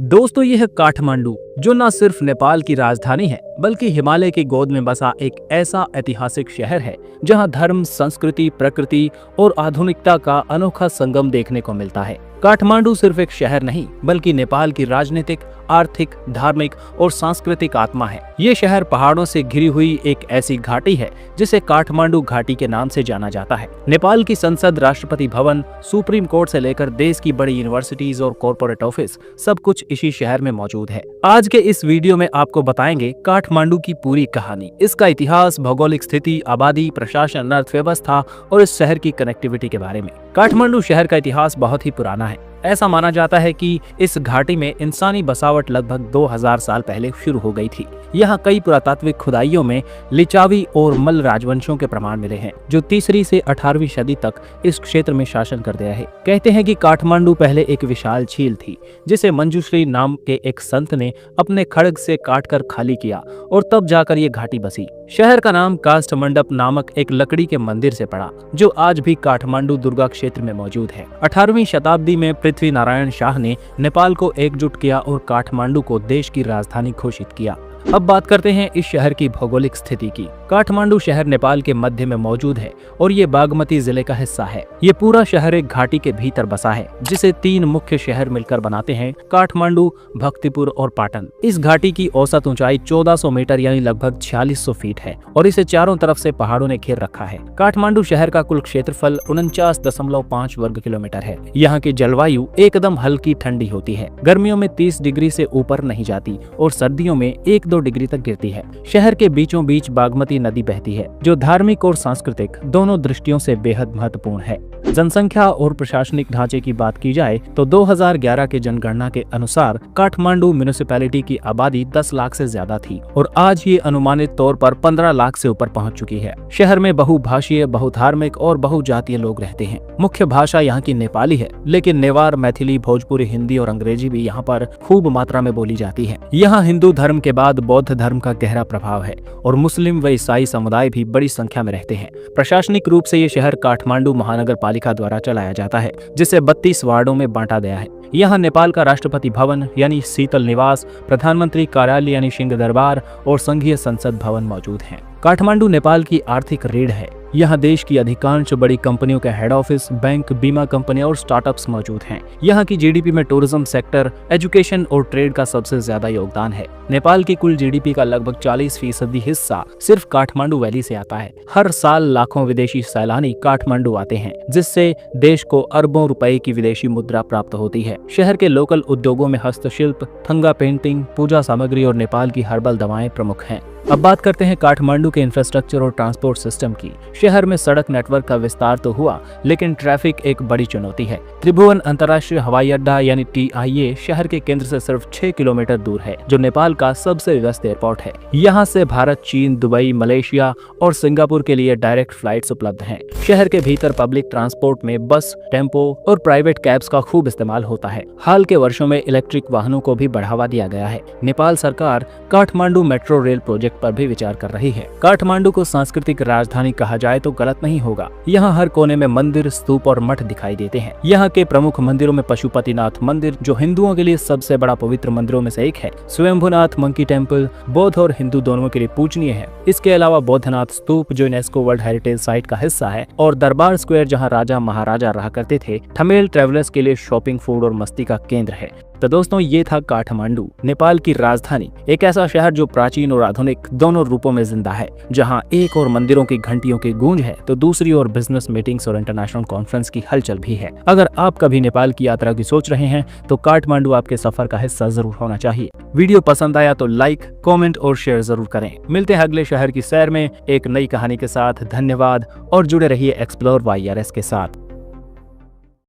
दोस्तों ये है काठमांडू, जो न सिर्फ नेपाल की राजधानी है बल्कि हिमालय की गोद में बसा एक ऐसा ऐतिहासिक शहर है जहां धर्म, संस्कृति, प्रकृति और आधुनिकता का अनोखा संगम देखने को मिलता है। काठमांडू सिर्फ एक शहर नहीं बल्कि नेपाल की राजनीतिक, आर्थिक, धार्मिक और सांस्कृतिक आत्मा है। ये शहर पहाड़ों से घिरी हुई एक ऐसी घाटी है जिसे काठमांडू घाटी के नाम से जाना जाता है। नेपाल की संसद, राष्ट्रपति भवन, सुप्रीम कोर्ट से लेकर देश की बड़ी यूनिवर्सिटीज और कॉर्पोरेट ऑफिस सब कुछ इसी शहर में मौजूद है। आज के इस वीडियो में आपको बताएंगे काठमांडू की पूरी कहानी, इसका इतिहास, भौगोलिक स्थिति, आबादी, प्रशासन, अर्थव्यवस्था और इस शहर की कनेक्टिविटी के बारे में। काठमांडू शहर का इतिहास बहुत ही पुराना है। ऐसा माना जाता है कि इस घाटी में इंसानी बसावट लगभग 2000 साल पहले शुरू हो गई थी। यहाँ कई पुरातात्विक खुदाइयों में लिचावी और मल्ल राजवंशों के प्रमाण मिले हैं, जो 3वीं से 18वीं सदी तक इस क्षेत्र में शासन कर गया है। कहते हैं कि काठमांडू पहले एक विशाल झील थी, जिसे मंजूश्री नाम के एक संत ने अपने खड्ग से काटकर खाली किया और तब जाकर ये घाटी बसी। शहर का नाम काष्ठमंडप नामक एक लकड़ी के मंदिर से पड़ा, जो आज भी काठमांडू दुर्गा क्षेत्र में मौजूद है। 18वीं शताब्दी में पृथ्वी नारायण शाह ने नेपाल को एकजुट किया और काठमांडू को देश की राजधानी घोषित किया। अब बात करते हैं इस शहर की भौगोलिक स्थिति की। काठमांडू शहर नेपाल के मध्य में मौजूद है और ये बागमती जिले का हिस्सा है। ये पूरा शहर एक घाटी के भीतर बसा है, जिसे 3 मुख्य शहर मिलकर बनाते हैं: काठमांडू, भक्तिपुर और पाटन। इस घाटी की औसत ऊंचाई 1400 मीटर यानी लगभग 4600 फीट है और इसे चारों तरफ से पहाड़ों ने घेर रखा है। काठमांडू शहर का कुल क्षेत्रफल 49.5 वर्ग किलोमीटर है। यहाँ की जलवायु एकदम हल्की ठंडी होती है, गर्मियों में 30 डिग्री से ऊपर नहीं जाती और सर्दियों में 1-2 डिग्री तक गिरती है। शहर के बीचों बीच बागमती नदी बहती है, जो धार्मिक और सांस्कृतिक दोनों दृष्टियों से बेहद महत्वपूर्ण है। जनसंख्या और प्रशासनिक ढांचे की बात की जाए तो 2011 के जनगणना के अनुसार काठमांडू म्युनिसिपैलिटी की आबादी 10 लाख से ज्यादा थी और आज ये अनुमानित तौर पर 15 लाख से ऊपर पहुंच चुकी है। शहर में बहुभाषीय, बहुधार्मिक और बहुजातीय लोग रहते हैं। मुख्य भाषा यहाँ की नेपाली है, लेकिन नेवार, मैथिली, भोजपुरी, हिंदी और अंग्रेजी भी यहाँ पर खूब मात्रा में बोली जाती है। यहाँ हिंदू धर्म के बाद बौद्ध धर्म का गहरा प्रभाव है और मुस्लिम व ईसाई समुदाय भी बड़ी संख्या में रहते हैं। प्रशासनिक रूप से ये शहर काठमांडू महानगर पालिका द्वारा चलाया जाता है, जिसे 32 वार्डों में बांटा गया है। यहाँ नेपाल का राष्ट्रपति भवन यानी शीतल निवास, प्रधानमंत्री कार्यालय यानी सिंह दरबार और संघीय संसद भवन मौजूद हैं। काठमांडू नेपाल की आर्थिक रीढ़ है। यहाँ देश की अधिकांश बड़ी कंपनियों के हेड ऑफिस, बैंक, बीमा कंपनियां और स्टार्टअप्स मौजूद हैं। यहाँ की जीडीपी में टूरिज्म सेक्टर, एजुकेशन और ट्रेड का सबसे ज्यादा योगदान है। नेपाल की कुल जीडीपी का लगभग 40% हिस्सा सिर्फ काठमांडू वैली से आता है। हर साल लाखों विदेशी सैलानी काठमांडू आते हैं, जिससे देश को अरबों रुपए की विदेशी मुद्रा प्राप्त होती है। शहर के लोकल उद्योगों में हस्तशिल्प, थंगा पेंटिंग, पूजा सामग्री और नेपाल की हर्बल दवाएं प्रमुख हैं। अब बात करते हैं काठमांडू के इंफ्रास्ट्रक्चर और ट्रांसपोर्ट सिस्टम की। शहर में सड़क नेटवर्क का विस्तार तो हुआ, लेकिन ट्रैफिक एक बड़ी चुनौती है। त्रिभुवन अंतर्राष्ट्रीय हवाई अड्डा यानी TIA शहर के केंद्र से सिर्फ 6 किलोमीटर दूर है, जो नेपाल का सबसे व्यस्त एयरपोर्ट है। यहाँ से भारत, चीन, दुबई, मलेशिया और सिंगापुर के लिए डायरेक्ट फ्लाइट्स उपलब्ध हैं। शहर के भीतर पब्लिक ट्रांसपोर्ट में बस, टेम्पो और प्राइवेट कैब्स का खूब इस्तेमाल होता है। हाल के वर्षों में इलेक्ट्रिक वाहनों को भी बढ़ावा दिया गया है। नेपाल सरकार काठमांडू मेट्रो रेल प्रोजेक्ट पर भी विचार कर रही है। काठमांडू को सांस्कृतिक राजधानी कहा जाए तो गलत नहीं होगा। यहाँ हर कोने में मंदिर, स्तूप और मठ दिखाई देते हैं। यहाँ के प्रमुख मंदिरों में पशुपतिनाथ मंदिर, जो हिंदुओं के लिए सबसे बड़ा पवित्र मंदिरों में से एक है, स्वयंभूनाथ मंकी टेम्पल बौद्ध और हिंदू दोनों के लिए पूजनीय है। इसके अलावा बौद्धनाथ स्तूप, जो यूनेस्को वर्ल्ड हेरिटेज साइट का हिस्सा है, और दरबार स्क्वायर, जहाँ राजा महाराजा रहा करते थे, थमेल ट्रेवलर्स के लिए शॉपिंग, फूड और मस्ती का केंद्र है। तो दोस्तों, ये था काठमांडू, नेपाल की राजधानी। एक ऐसा शहर जो प्राचीन और आधुनिक दोनों रूपों में जिंदा है, जहां एक और मंदिरों की घंटियों की गूंज है तो दूसरी ओर बिजनेस मीटिंग्स और इंटरनेशनल कॉन्फ्रेंस की हलचल भी है। अगर आप कभी नेपाल की यात्रा की सोच रहे हैं तो काठमांडू आपके सफर का हिस्सा जरूर होना चाहिए। वीडियो पसंद आया तो लाइक, कॉमेंट और शेयर जरूर करें। मिलते हैं अगले शहर की सैर में एक नई कहानी के साथ। धन्यवाद और जुड़े रहिए एक्सप्लोर YRS के साथ।